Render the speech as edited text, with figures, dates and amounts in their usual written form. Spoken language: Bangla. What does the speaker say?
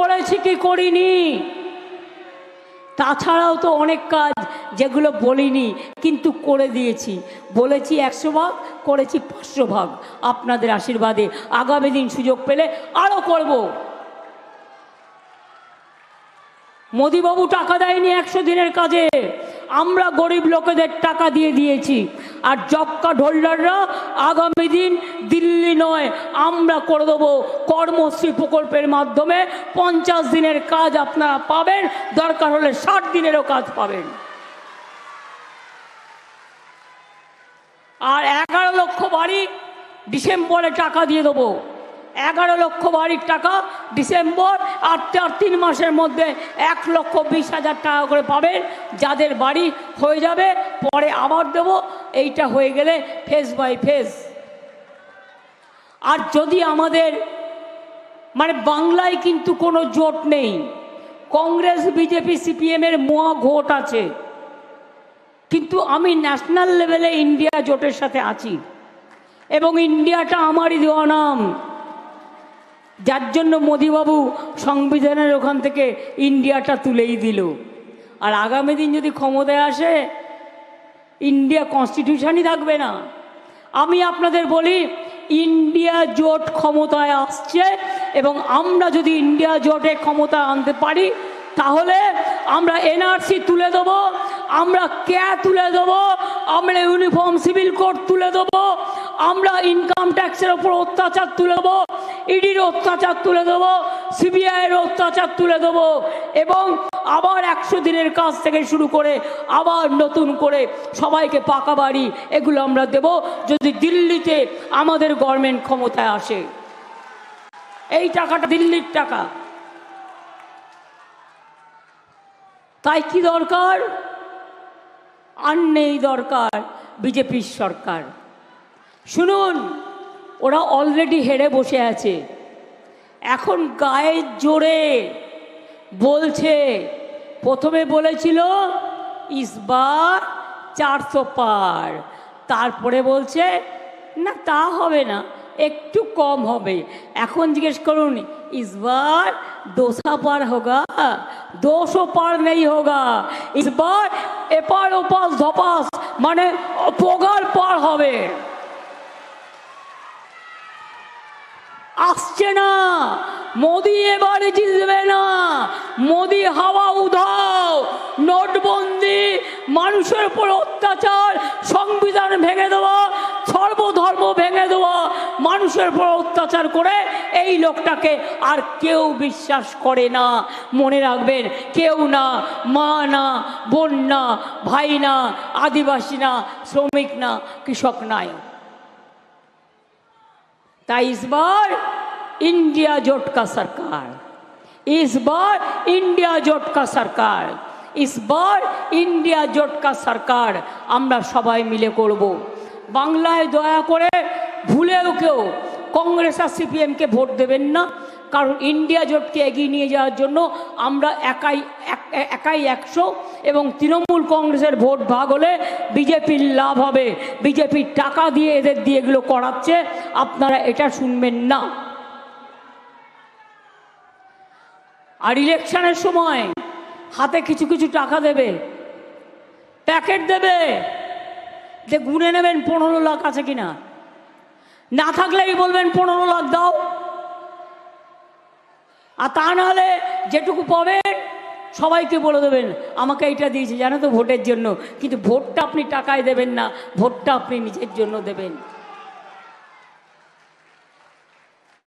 করেছি কি করিনি, তাছাড়াও তো অনেক কাজ যেগুলো বলিনি কিন্তু করে দিয়েছি। বলেছি 100 ভাগ, করেছি 500 ভাগ। আপনাদের আশীর্বাদে আগামী দিন সুযোগ পেলে আরও করব। মোদিবাবু টাকা দেয়নি 100 দিনের কাজে, আমরা গরিব লোকেদের টাকা দিয়ে দিয়েছি। আর জব কার্ড হোল্ডাররা আগামী দিন দিল্লি নয়, আমরা করে দেবো কর্মশ্রী প্রকল্পের মাধ্যমে 50 দিনের কাজ আপনারা পাবেন, দরকার হলে 60 দিনেরও কাজ পাবেন। আর 11 লক্ষ বাড়ি ডিসেম্বরে টাকা দিয়ে দেবো। 11 লক্ষ বাড়ির টাকা ডিসেম্বর, আর 3 মাসের মধ্যে 1,20,000 টাকা করে পাবেন যাদের বাড়ি হয়ে যাবে। পরে আবার দেব, এইটা হয়ে গেলে ফেজ বাই ফেজ। আর যদি আমাদের বাংলায় কিন্তু কোনো জোট নেই, কংগ্রেস বিজেপি সিপিএমের মোয়া ভোট আছে, কিন্তু আমি ন্যাশনাল লেভেলে ইন্ডিয়া জোটের সাথে আছি এবং ইন্ডিয়াটা আমারই দেওয়া নাম, যার জন্য মোদিবাবু সংবিধানের ওখান থেকে ইন্ডিয়াটা তুলেই দিল। আর আগামী দিন যদি ক্ষমতায় আসে, ইন্ডিয়া কনস্টিটিউশনই থাকবে না। আমি আপনাদের বলি, ইন্ডিয়া জোট ক্ষমতায় আসছে এবং আমরা যদি ইন্ডিয়া জোটে ক্ষমতা আনতে পারি তাহলে আমরা এনআরসি তুলে দেবো, আমরা ক্যা তুলে দেবো, আমরা ইউনিফর্ম সিভিল কোড তুলে দেবো, আমরা ইনকাম ট্যাক্সের ওপর অত্যাচার তুলে দেবো, ইডির অত্যাচার তুলে দেবো, সিবিআইয়ের অত্যাচার তুলে দেবো এবং আবার 100 দিনের কাজ থেকে শুরু করে আবার নতুন করে সবাইকে পাকা বাড়ি এগুলো আমরা দেব যদি দিল্লিতে আমাদের গভর্নমেন্ট ক্ষমতায় আসে। এই টাকাটা দিল্লির টাকা। তাই কি দরকার? আর নেই দরকার বিজেপির সরকার। শুনুন, ওরা অলরেডি হেরে বসে আছে, এখন গায়ের জোরে বলছে। প্রথমে বলেছিল ইসবার 400 পার, তারপরে বলছে না তা হবে না, একটু কম হবে। এখন জিজ্ঞেস করুন, ইসবার 200 পার হোগা? 200 পার নেই হোগা, ইসবার এপার ওপাশ ধপাস পোগার পার হবে। আসছে না, মোদি এবারে জিতবে না। মোদি হাওয়া উধাও, নোটবন্দি, মানুষের উপর অত্যাচার, সংবিধান ভেঙে দেওয়া, সর্বধর্ম ভেঙে দেওয়া, মানুষের উপর অত্যাচার করে এই লোকটাকে আর কেউ বিশ্বাস করে না। মনে রাখবেন, কেউ না, মা না, বোন না, ভাই না, আদিবাসী না, শ্রমিক না, কৃষক নাই। ताई इस बार इंडिया जोट का सरकार, इस बार इंडिया जोट का सरकार, इस बार इंडिया जोट का सरकार আমরা সবাই মিলে করব। বাংলায় দয়া করে ভুলেও কেউ কংগ্রেস আর সিপিএম কে ভোট দেবেন না, কারণ ইন্ডিয়া জোটকে এগিয়ে নিয়ে যাওয়ার জন্য আমরা একাই 100 এবং তৃণমূল কংগ্রেসের ভোট ভাগ হলে বিজেপির লাভ হবে। বিজেপির টাকা দিয়ে এদের দিয়ে এগুলো করাচ্ছে, আপনারা এটা শুনবেন না। আর ইলেকশনের সময় হাতে কিছু কিছু টাকা দেবে, প্যাকেট দেবে, যে গুনে নেবেন 15 লাখ আছে কিনা, না থাকলেই বলবেন 15 লাখ দাও। আর তা নাহলে যেটুকু পাবেন সবাইকে বলে দেবেন আমাকে এইটা দিয়েছে জানো তো ভোটের জন্য, কিন্তু ভোটটা আপনি টাকায় দেবেন না, ভোটটা আপনি নিজের জন্য দেবেন।